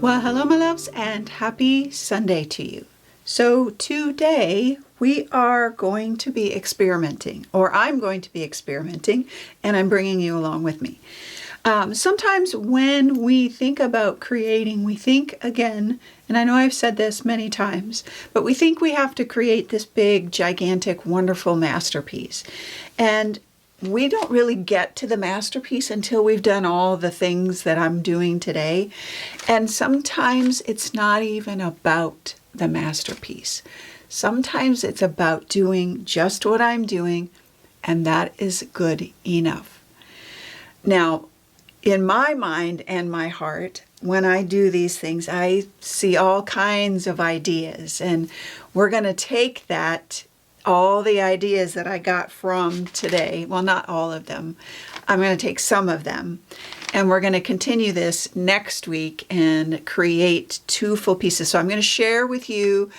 Well, hello my loves, and happy Sunday to you. So today we are going to be experimenting, or I'm going to be experimenting, and I'm bringing you along with me. Sometimes when we think about creating, we think again, and I know I've said this many times, but we think we have to create this big, gigantic, wonderful masterpiece. And we don't really get to the masterpiece until we've done all the things that I'm doing today. And sometimes it's not even about the masterpiece. Sometimes it's about doing just what I'm doing, and that is good enough. Now, in my mind and my heart, when I do these things, I see all kinds of ideas, and we're going to take that all the ideas that I got from today, well, not all of them, I'm going to take some of them, and we're going to continue this next week and create 2 full pieces. So I'm going to share with you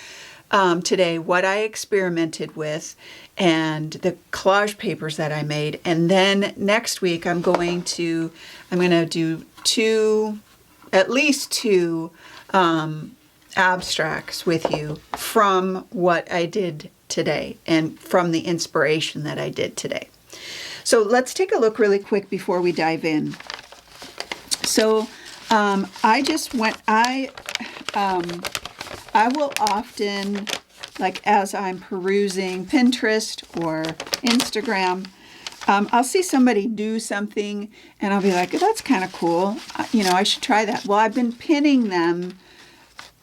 today what I experimented with and the collage papers that I made. And then next week I'm going to do at least two abstracts with you from what I did today and from the inspiration that I did today. So let's take a look really quick before we dive in. So I will often, like as I'm perusing Pinterest or Instagram, I'll see somebody do something and I'll be like, oh, that's kind of cool. I should try that. Well, I've been pinning them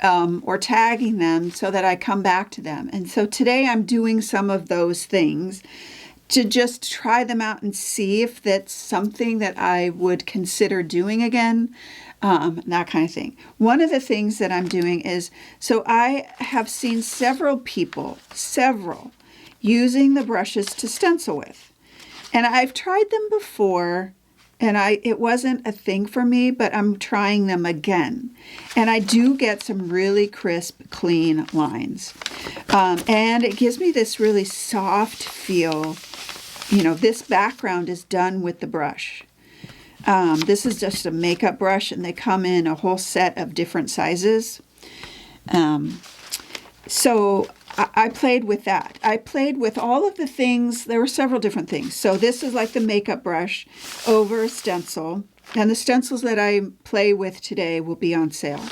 or tagging them so that I come back to them. And so today I'm doing some of those things to just try them out and see if that's something that I would consider doing again, that kind of thing. One of the things that I'm doing is, so I have seen several people, using the brushes to stencil with. And I've tried them before, and it wasn't a thing for me, but I'm trying them again. And I do get some really crisp, clean lines. And it gives me this really soft feel. This background is done with the brush. This is just a makeup brush, and they come in a whole set of different sizes. So I played with that. I played with all of the things. There were several different things. So this is like the makeup brush over a stencil. And the stencils that I play with today will be on sale.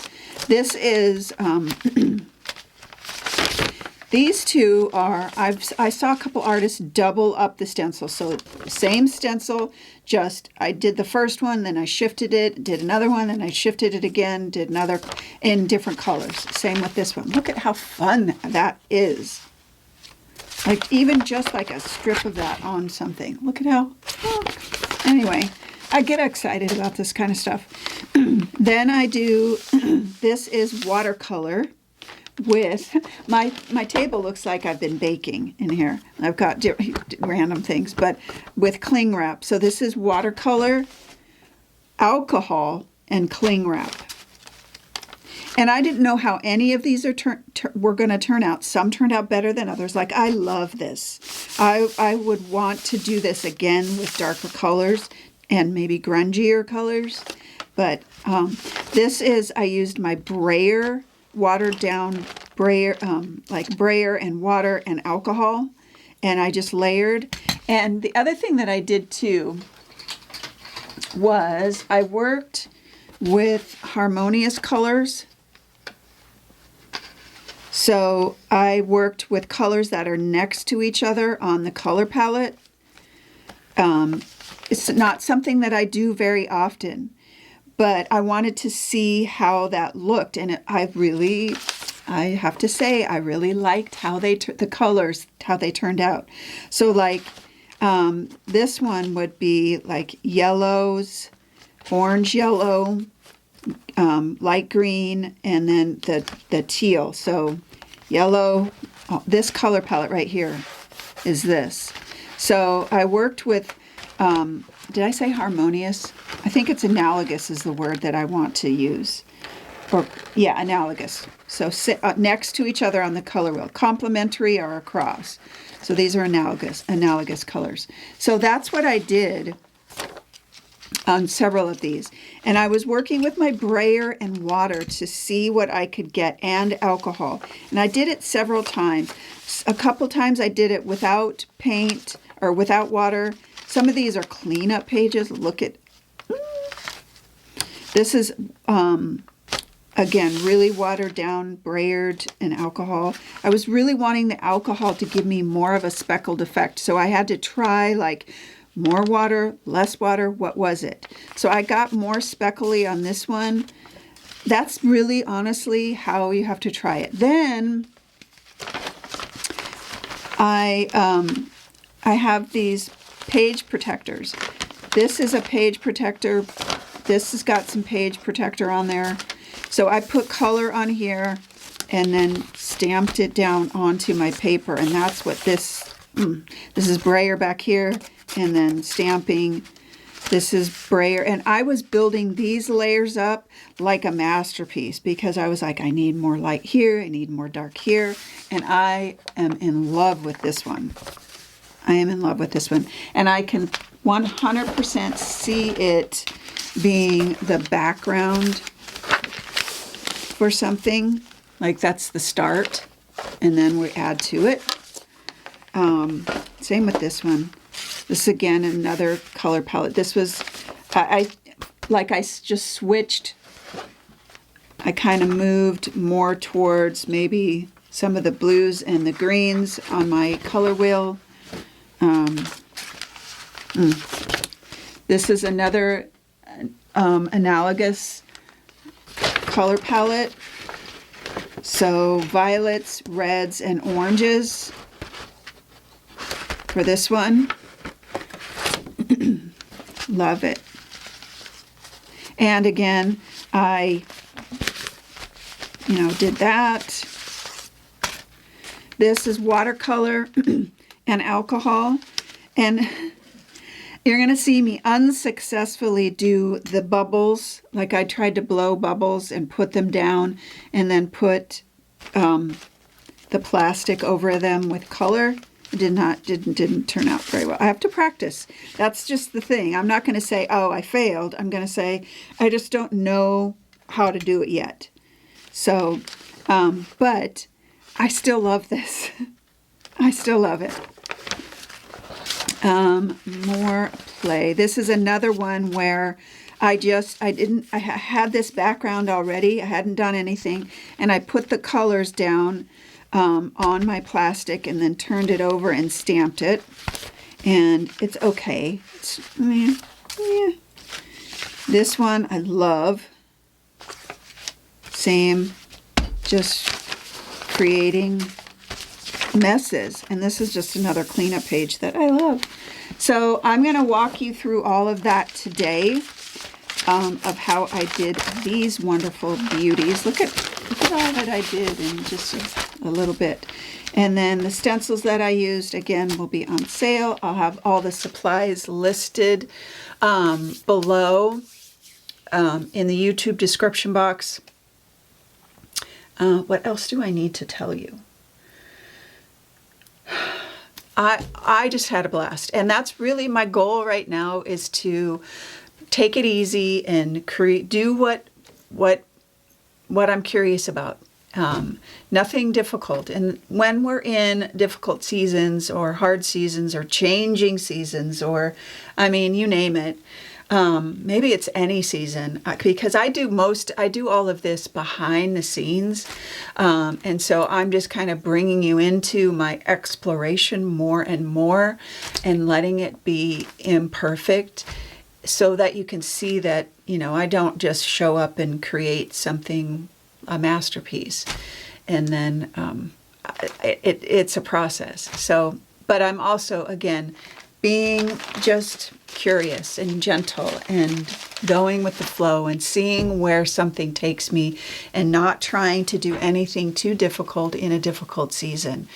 This is, these two are, I saw a couple artists double up the stencil. So same stencil, just I did the first one, then I shifted it, did another one, then I shifted it again, did another in different colors. Same with this one. Look at how fun that is. Like even just like a strip of that on something. Look at how, anyway, I get excited about this kind of stuff. Then I do, this is watercolor. With my table looks like I've been baking in here. I've got random things, but with cling wrap. So this is watercolor, alcohol, and cling wrap. And I didn't know how any of these were going to turn out. Some turned out better than others. Like, I love this. I would want to do this again with darker colors and maybe grungier colors. But this is, I used my brayer, watered down brayer, like brayer and water and alcohol, and I just layered. And the other thing that I did too was I worked with harmonious colors. So I worked with colors that are next to each other on the color palette. It's not something that I do very often, but I wanted to see how that looked, and I have to say, I really liked how the colors, how they turned out. So like this one would be like yellows, orange yellow, light green, and then the teal. So yellow, this color palette right here is this. So I worked with, did I say harmonious? I think it's analogous is the word that I want to use. Or, yeah, analogous. So sit next to each other on the color wheel. Complementary or across. So these are analogous colors. So that's what I did on several of these. And I was working with my brayer and water to see what I could get, and alcohol. And I did it several times. A couple times I did it without paint or without water. Some of these are cleanup pages. Look at, this is, again, really watered down, brayered, and alcohol. I was really wanting the alcohol to give me more of a speckled effect. So I had to try like more water, less water, what was it? So I got more speckly on this one. That's really honestly how you have to try it. Then I have these page protectors. This is a page protector. This has got some page protector on there. So I put color on here and then stamped it down onto my paper. And that's what this is brayer back here, and then stamping. This is brayer. And I was building these layers up like a masterpiece because I was like, I need more light here. I need more dark here. And I am in love with this one. I am in love with this one. And I can 100% see it being the background for something. Like that's the start. And then we add to it. Same with this one. This is again another color palette. This was, I just switched. I kind of moved more towards maybe some of the blues and the greens on my color wheel. This is another analogous color palette. So violets, reds, and oranges for this one. Love it. And again, I, did that. This is watercolor and alcohol. And you're going to see me unsuccessfully do the bubbles. Like I tried to blow bubbles and put them down and then put the plastic over them with color. It didn't turn out very well. I have to practice. That's just the thing. I'm not going to say, oh, I failed. I'm going to say, I just don't know how to do it yet. So, but I still love this. I still love it. More play. This is another one where I had this background already. I hadn't done anything. And I put the colors down on my plastic and then turned it over and stamped it. And it's okay. Yeah. This one I love. Same, just creating messes. And this is just another cleanup page that I love. So I'm going to walk you through all of that today, of how I did these wonderful beauties. Look at all that I did in just a little bit. And then the stencils that I used, again, will be on sale. I'll have all the supplies listed below in the YouTube description box. What else do I need to tell you? I just had a blast. And that's really my goal right now, is to take it easy and do what I'm curious about. Nothing difficult. And when we're in difficult seasons or hard seasons or changing seasons, or, you name it, maybe it's any season, because I do all of this behind the scenes. And so I'm just kind of bringing you into my exploration more and more and letting it be imperfect so that you can see that, I don't just show up and create something, a masterpiece, and then it's a process. So, but I'm also, again, being just curious and gentle and going with the flow and seeing where something takes me and not trying to do anything too difficult in a difficult season.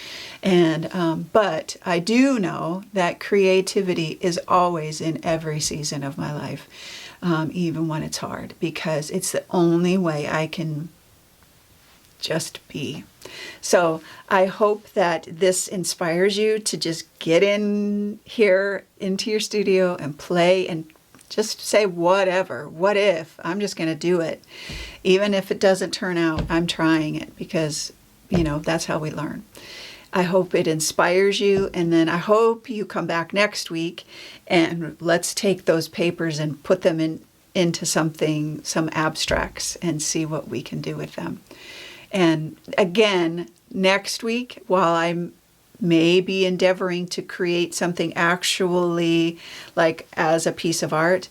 And but I do know that creativity is always in every season of my life, even when it's hard, because it's the only way I can just be. So I hope that this inspires you to just get in here into your studio and play and Just say whatever. What if? I'm just going to do it. Even if it doesn't turn out, I'm trying it because, that's how we learn. I hope it inspires you, and then I hope you come back next week and let's take those papers and put them into some abstracts, and see what we can do with them. And again, next week, while I'm maybe endeavoring to create something actually like as a piece of art,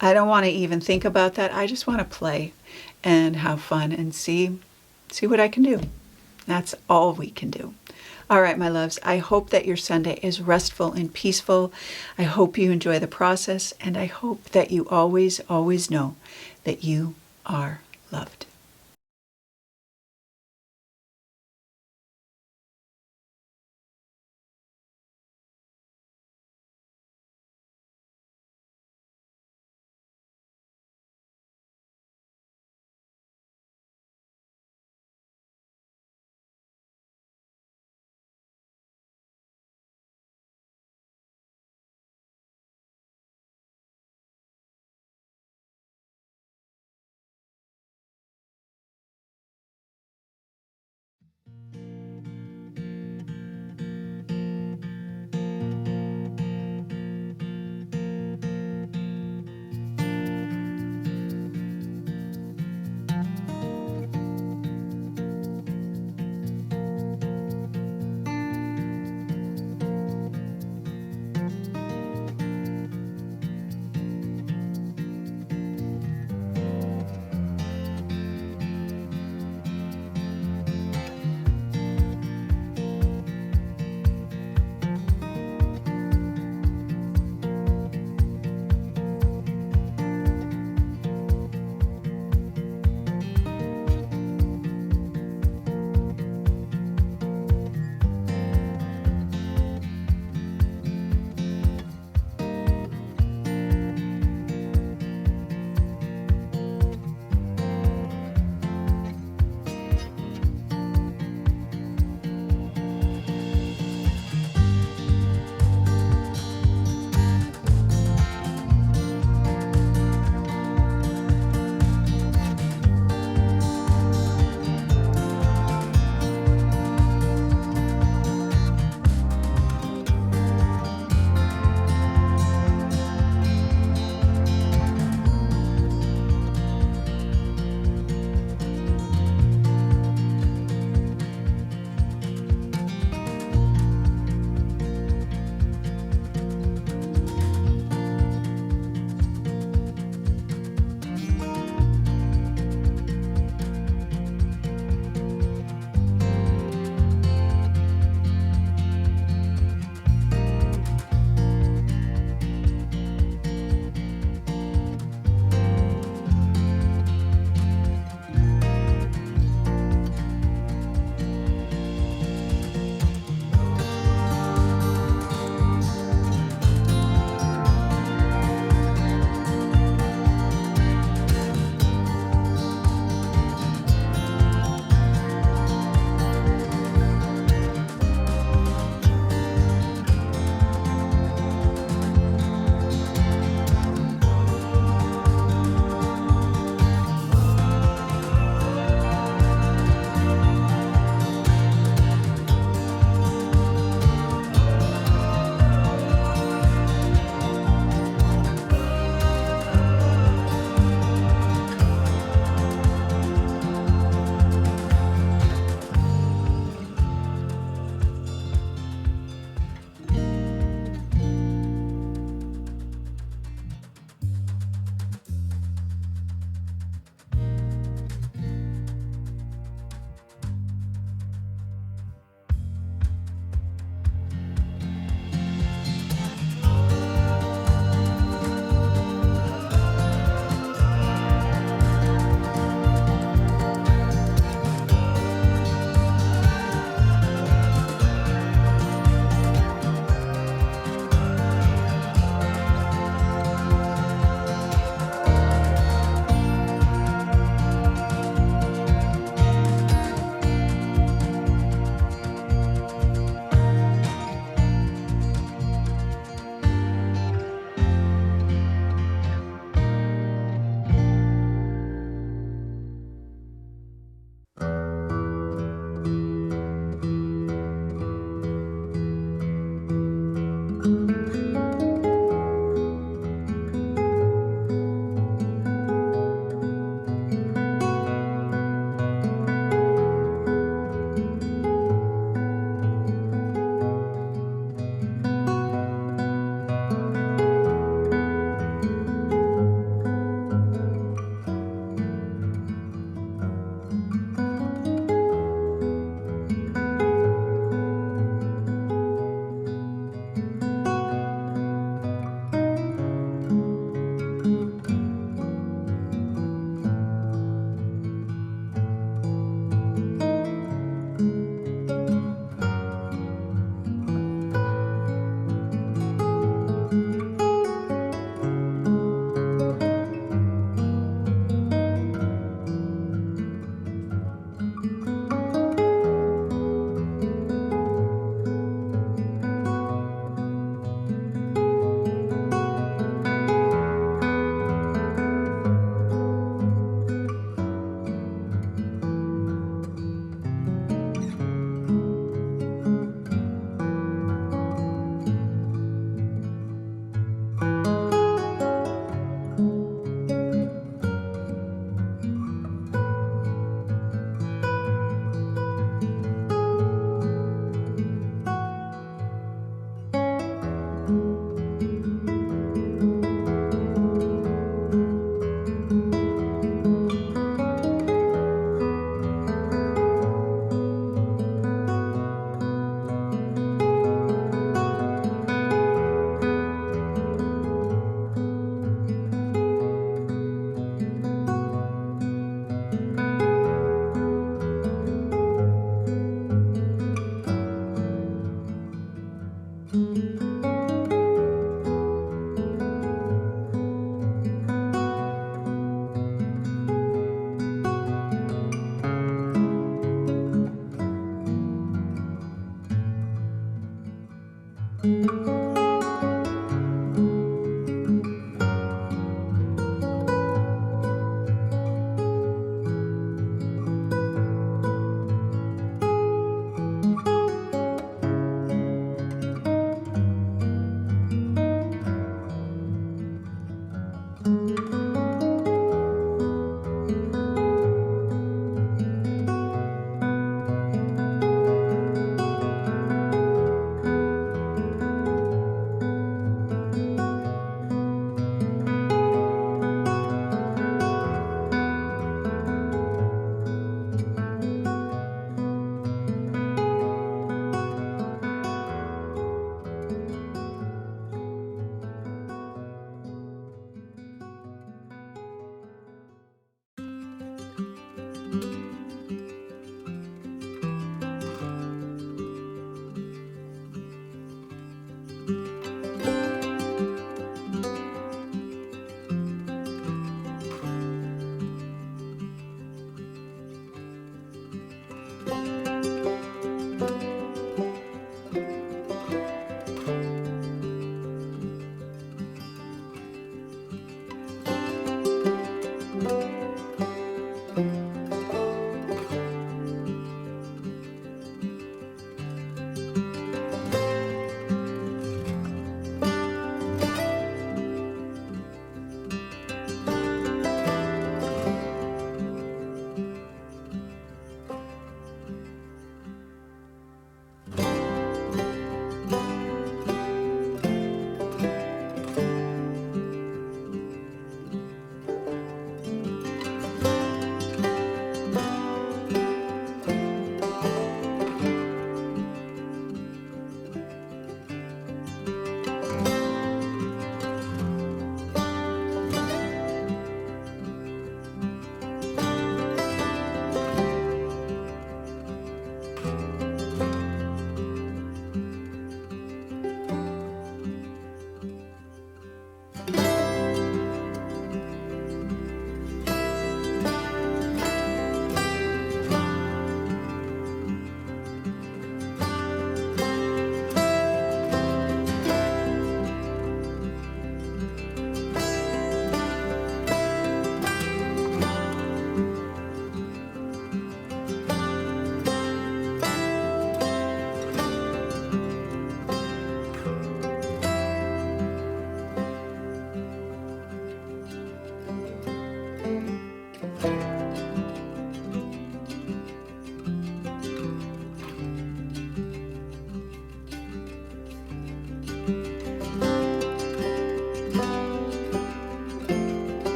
I don't want to even think about that. I just want to play and have fun and see what I can do. That's all we can do. All right, my loves, I hope that your Sunday is restful and peaceful. I hope you enjoy the process, and I hope that you always, always know that you are loved.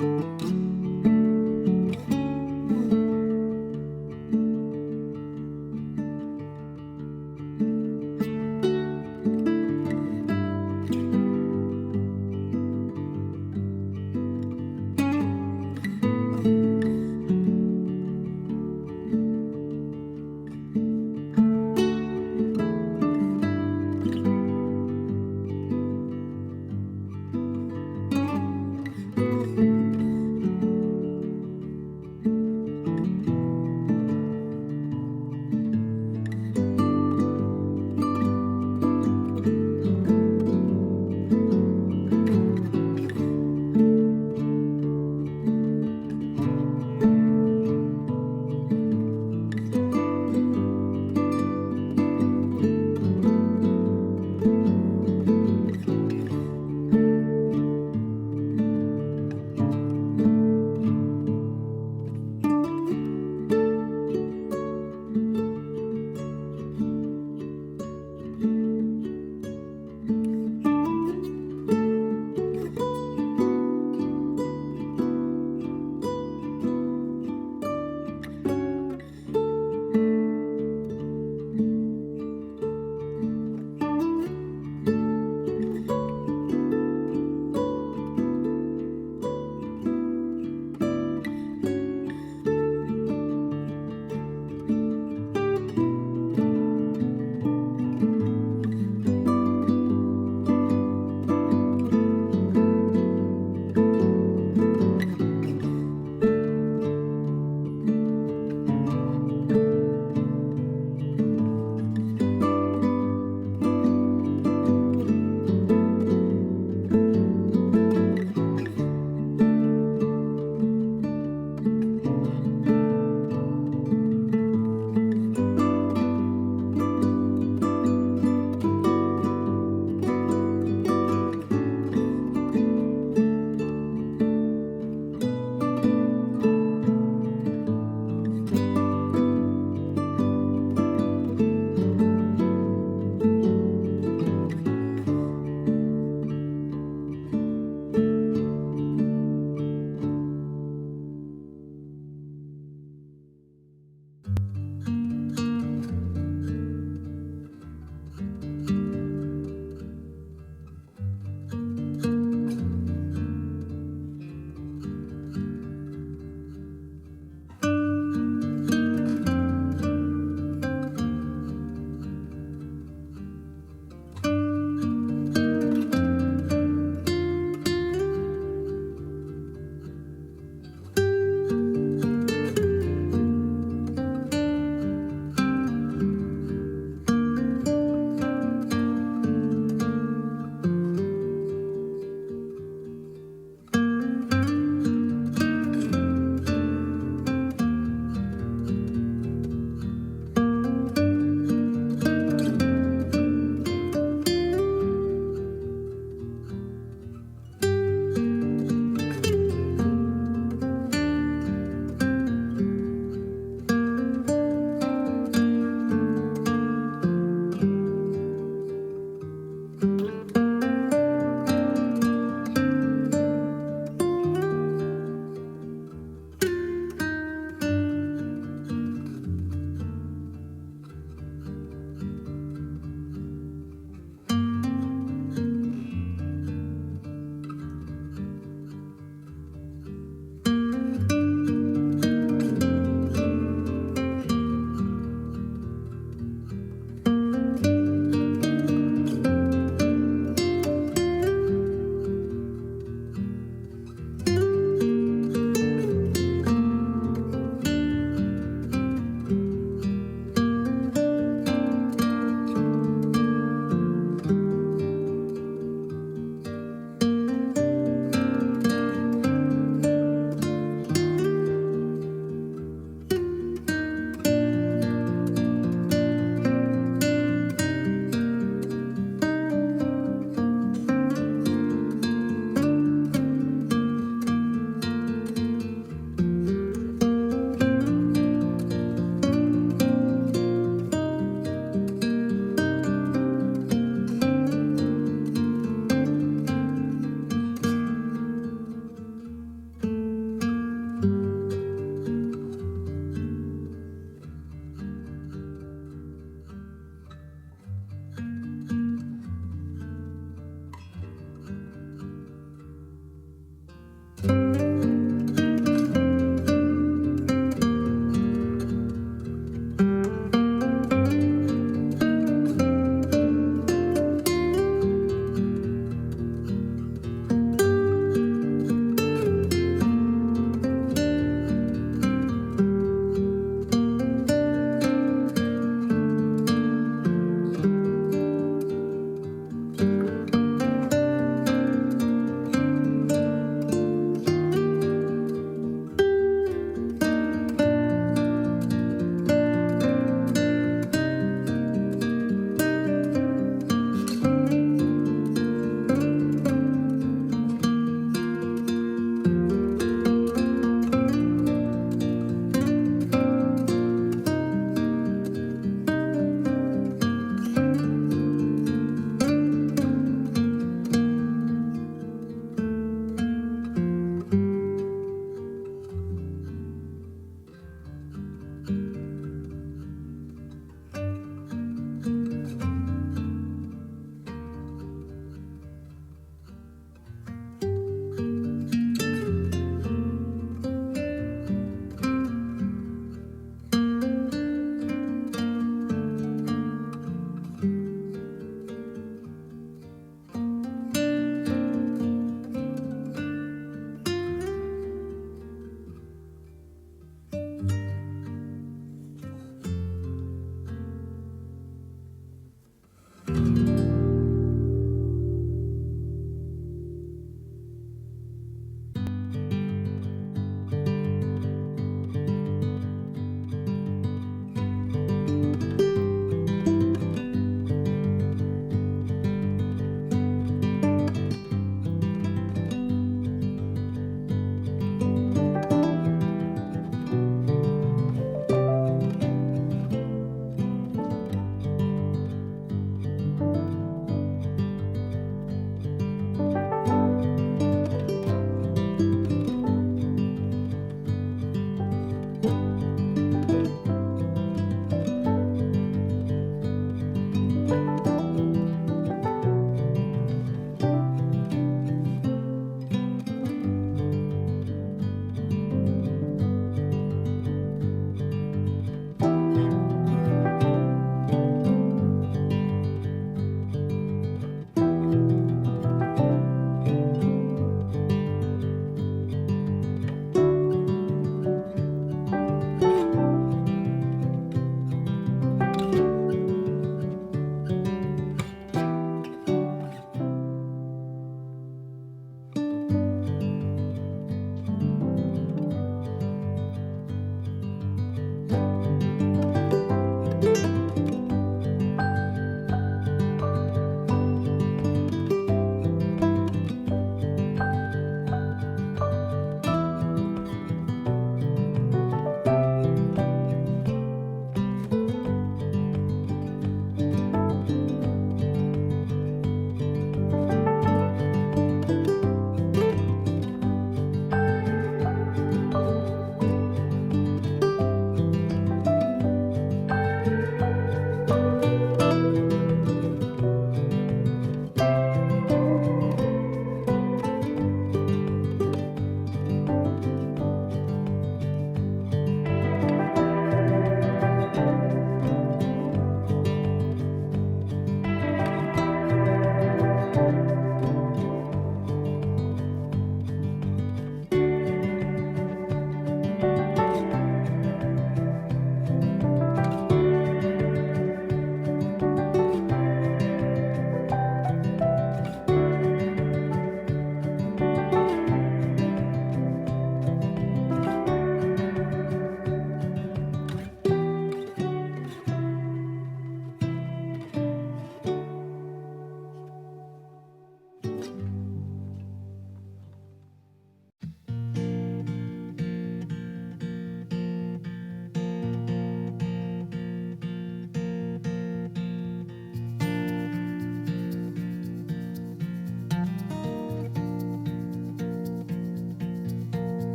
you.